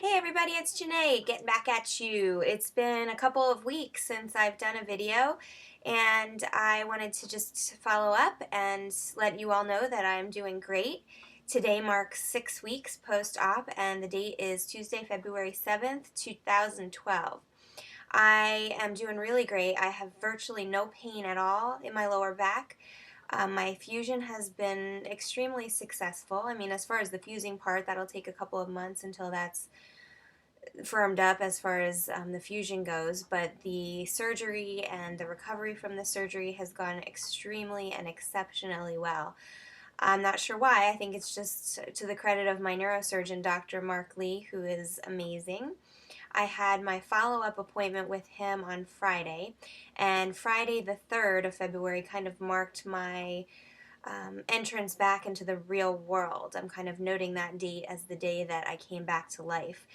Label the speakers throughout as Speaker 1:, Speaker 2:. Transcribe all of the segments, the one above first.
Speaker 1: Hey everybody, it's Janae getting back at you. It's been a couple of weeks since I've done a video, and I wanted to just follow up and let you all know that I'm doing great. Today marks 6 weeks post-op, and the date is Tuesday, February 7th, 2012. I am doing really great. I have virtually no pain at all in my lower back. My fusion has been extremely successful. I mean, as far as the fusing part, that'll take a couple of months until that's firmed up as far as the fusion goes, but the surgery and the recovery from the surgery has gone extremely and exceptionally well. I'm not sure why. I think it's just to the credit of my neurosurgeon, Dr. Mark Lee, who is amazing. I had my follow-up appointment with him on Friday, and Friday the 3rd of February kind of marked my entrance back into the real world. I'm kind of noting that date as the day that I came back to life.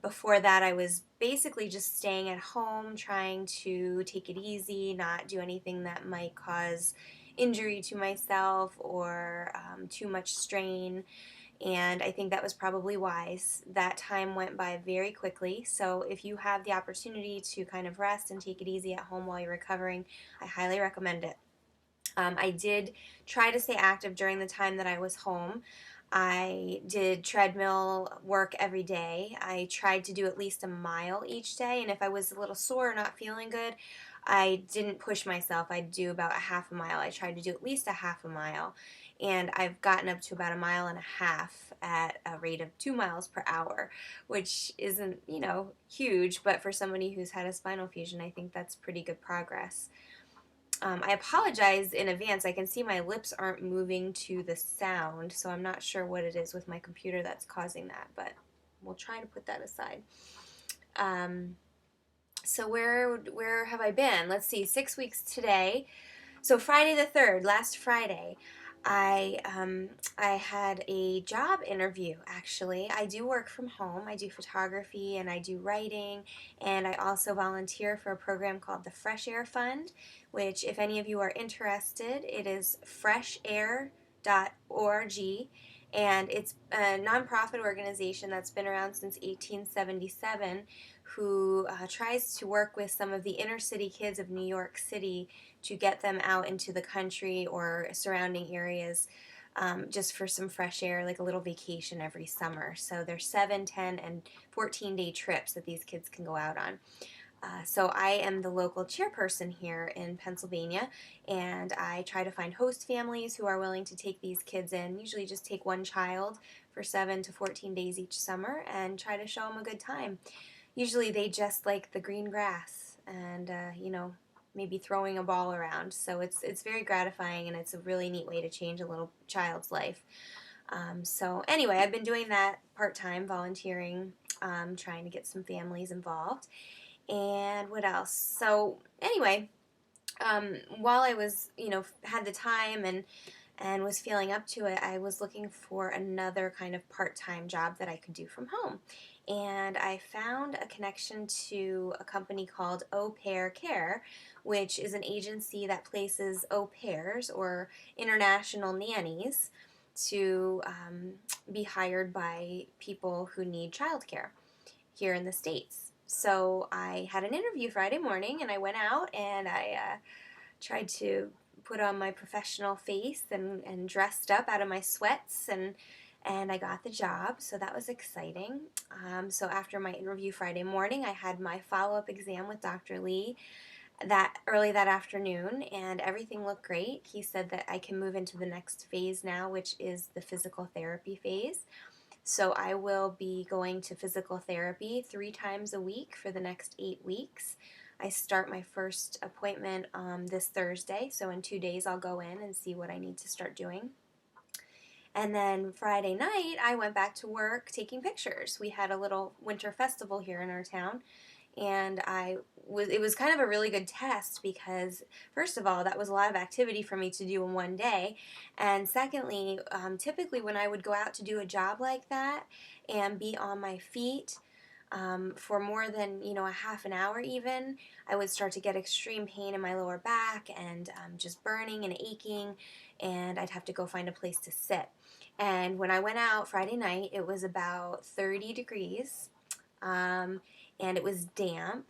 Speaker 1: Before that, I was basically just staying at home, trying to take it easy, not do anything that might cause injury to myself or too much strain. And I think that was probably wise. That time went by very quickly. So if you have the opportunity to kind of rest and take it easy at home while you're recovering, I highly recommend it. I did try to stay active during the time that I was home. I did treadmill work every day. I tried to do at least a mile each day, and if I was a little sore or not feeling good, I didn't push myself. I'd do about a half a mile. I tried to do at least a half a mile, and I've gotten up to about a mile and a half at a rate of 2 miles per hour, which isn't, huge, but for somebody who's had a spinal fusion, I think that's pretty good progress. I apologize in advance. I can see my lips aren't moving to the sound, so I'm not sure what it is with my computer that's causing that, but we'll try to put that aside. Um, so where have I been? Let's see, 6 weeks today. So Friday the 3rd, last Friday, I had a job interview. Actually, I do work from home. I do photography and I do writing, and I also volunteer for a program called the Fresh Air Fund, which, if any of you are interested, it is freshair.org, and it's a nonprofit organization that's been around since 1877, who tries to work with some of the inner city kids of New York City to get them out into the country or surrounding areas, just for some fresh air, like a little vacation every summer. So there's 7, 10, and 14-day trips that these kids can go out on. So I am the local chairperson here in Pennsylvania, and I try to find host families who are willing to take these kids in. Usually just take one child for 7 to 14 days each summer and try to show them a good time. Usually they just like the green grass and, maybe throwing a ball around. So it's very gratifying, and it's a really neat way to change a little child's life. So anyway, I've been doing that part-time, volunteering, trying to get some families involved. And what else? So anyway, while I was, had the time and was feeling up to it, I was looking for another kind of part-time job that I could do from home. And I found a connection to a company called Au Pair Care, which is an agency that places au pairs or international nannies to be hired by people who need childcare here in the States. So I had an interview Friday morning, and I went out and I tried to put on my professional face and dressed up out of my sweats, and I got the job, so that was exciting. So after my interview Friday morning, I had my follow-up exam with Dr. Lee that early that afternoon, and everything looked great. He said that I can move into the next phase now, which is the physical therapy phase. So I will be going to physical therapy 3 times a week for the next 8 weeks. I start my first appointment this Thursday, so in 2 days I'll go in and see what I need to start doing. And then Friday night, I went back to work taking pictures. We had a little winter festival here in our town, and it was kind of a really good test because, first of all, that was a lot of activity for me to do in one day, and secondly, typically when I would go out to do a job like that and be on my feet for more than a half an hour even, I would start to get extreme pain in my lower back and just burning and aching, and I'd have to go find a place to sit. And when I went out Friday night, it was about 30 degrees, um, and it was damp.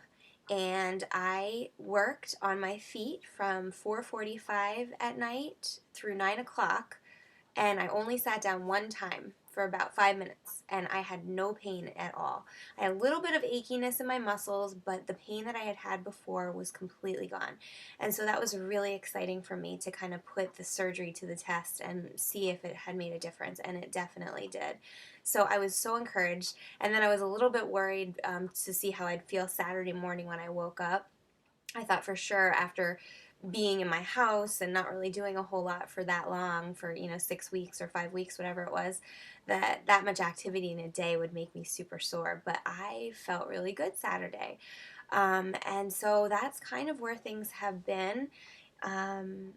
Speaker 1: And I worked on my feet from 4:45 at night through 9 o'clock, and I only sat down one time for about 5 minutes, and I had no pain at all. I had a little bit of achiness in my muscles, but the pain that I had had before was completely gone. And so that was really exciting for me to kind of put the surgery to the test and see if it had made a difference, and it definitely did. So I was so encouraged, and then I was a little bit worried to see how I'd feel Saturday morning when I woke up. I thought for sure after being in my house and not really doing a whole lot for that long, for 6 weeks or 5 weeks, whatever it was, that much activity in a day would make me super sore. But I felt really good Saturday, and so that's kind of where things have been. Um,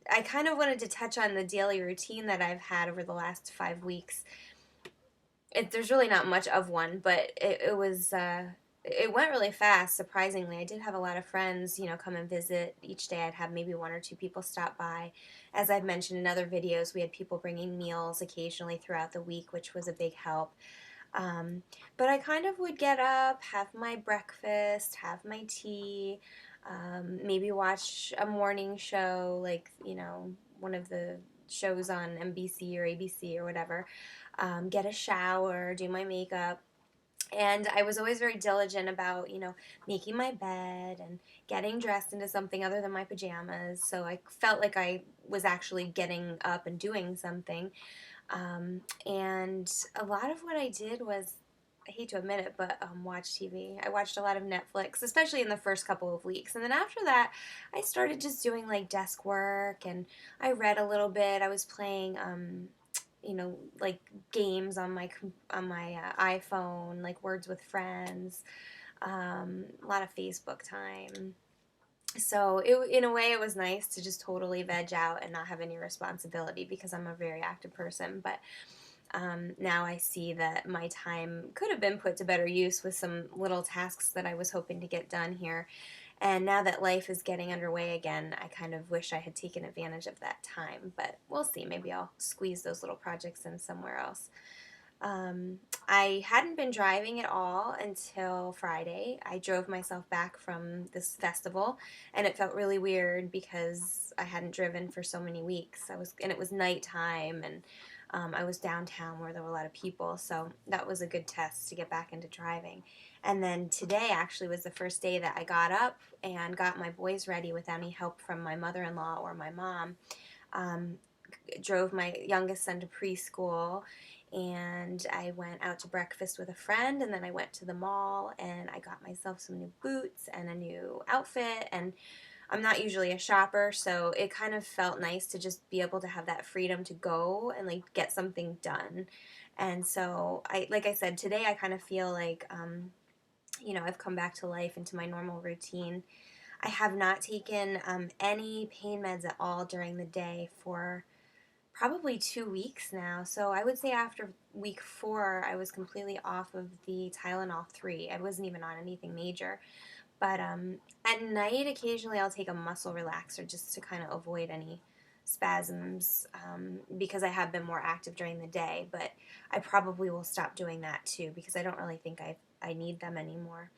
Speaker 1: I kind of wanted to touch on the daily routine that I've had over the last 5 weeks. There's really not much of one, but it went really fast. Surprisingly, I did have a lot of friends, come and visit each day. I'd have maybe one or two people stop by. As I've mentioned in other videos, we had people bringing meals occasionally throughout the week, which was a big help. Um, but I kind of would get up, have my breakfast, have my tea, maybe watch a morning show, like one of the shows on NBC or ABC or whatever, get a shower, do my makeup. And I was always very diligent about, making my bed and getting dressed into something other than my pajamas. So I felt like I was actually getting up and doing something. And a lot of what I did was, I hate to admit it, but watch TV. I watched a lot of Netflix, especially in the first couple of weeks. And then after that, I started just doing like desk work, and I read a little bit. I was playing, like games on my iPhone, like Words with Friends, a lot of Facebook time. So in a way, it was nice to just totally veg out and not have any responsibility because I'm a very active person. But now I see that my time could have been put to better use with some little tasks that I was hoping to get done here. And now that life is getting underway again, I kind of wish I had taken advantage of that time. But we'll see. Maybe I'll squeeze those little projects in somewhere else. I hadn't been driving at all until Friday. I drove myself back from this festival, and it felt really weird because I hadn't driven for so many weeks. And it was nighttime, and I was downtown where there were a lot of people, so that was a good test to get back into driving. And then today actually was the first day that I got up and got my boys ready without any help from my mother-in-law or my mom. Um, Drove my youngest son to preschool, and I went out to breakfast with a friend, and then I went to the mall and I got myself some new boots and a new outfit. And I'm not usually a shopper, so it kind of felt nice to just be able to have that freedom to go and like get something done. And so like I said, today I kind of feel like I've come back to life, into my normal routine. I have not taken any pain meds at all during the day for probably 2 weeks now. So I would say after week 4, I was completely off of the Tylenol 3. I wasn't even on anything major. But at night, occasionally I'll take a muscle relaxer just to kind of avoid any spasms, because I have been more active during the day. But I probably will stop doing that too because I don't really think I need them anymore.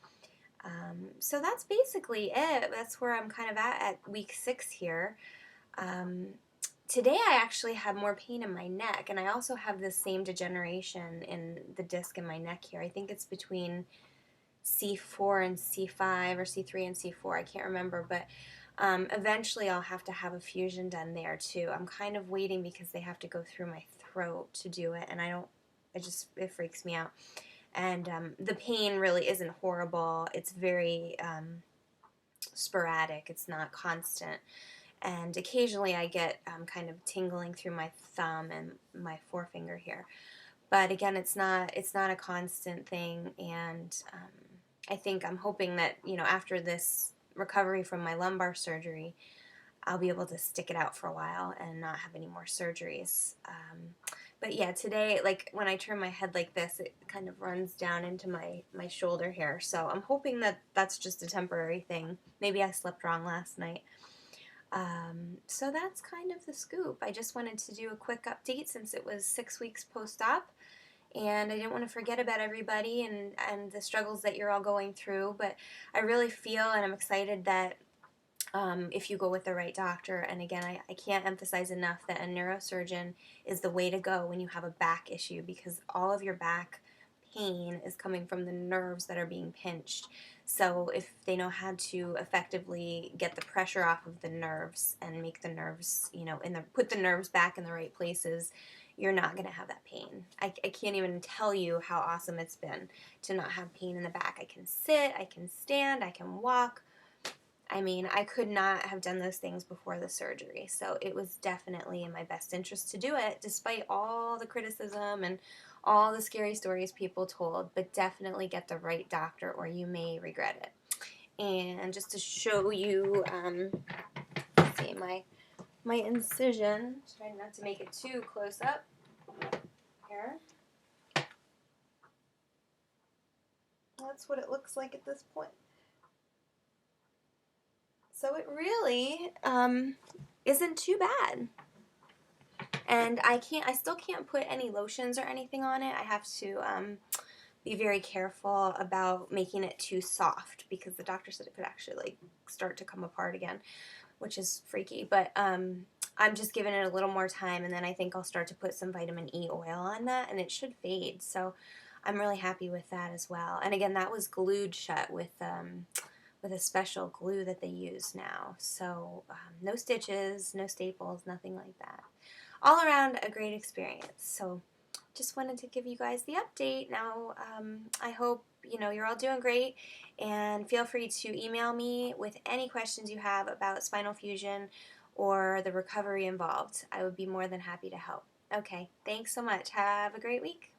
Speaker 1: So that's basically it. That's where I'm kind of at week 6 here. Um, Today I actually have more pain in my neck, and I also have the same degeneration in the disc in my neck here. I think it's between C4 and C5, or C3 and C4. I can't remember, but eventually I'll have to have a fusion done there too. I'm kind of waiting because they have to go through my throat to do it, and it freaks me out. And the pain really isn't horrible. It's very sporadic. It's not constant. And occasionally I get kind of tingling through my thumb and my forefinger here. But again, it's not a constant thing, and I'm hoping that after this recovery from my lumbar surgery, I'll be able to stick it out for a while and not have any more surgeries. But yeah, today, like when I turn my head like this, it kind of runs down into my shoulder here. So I'm hoping that that's just a temporary thing. Maybe I slept wrong last night. So that's kind of the scoop. I just wanted to do a quick update since it was 6 weeks post-op, and I didn't want to forget about everybody and the struggles that you're all going through, but I really feel and I'm excited that if you go with the right doctor, and again, I can't emphasize enough that a neurosurgeon is the way to go when you have a back issue, because all of your back pain is coming from the nerves that are being pinched. So if they know how to effectively get the pressure off of the nerves and make the nerves, put the nerves back in the right places, you're not going to have that pain. I can't even tell you how awesome it's been to not have pain in the back. I can sit, I can stand, I can walk. I mean, I could not have done those things before the surgery, so it was definitely in my best interest to do it, despite all the criticism and all the scary stories people told, but definitely get the right doctor or you may regret it. And just to show you, let's see, my incision, trying not to make it too close up here. That's what it looks like at this point. So it really isn't too bad. And I still can't put any lotions or anything on it. I have to be very careful about making it too soft, because the doctor said it could actually like start to come apart again, which is freaky. But I'm just giving it a little more time, and then I think I'll start to put some vitamin E oil on that, and it should fade. So I'm really happy with that as well. And again, that was glued shut with a special glue that they use now. So no stitches, no staples, nothing like that. All around a great experience. So just wanted to give you guys the update. Now I hope you're all doing great, and feel free to email me with any questions you have about spinal fusion or the recovery involved. I would be more than happy to help. Okay, thanks so much. Have a great week.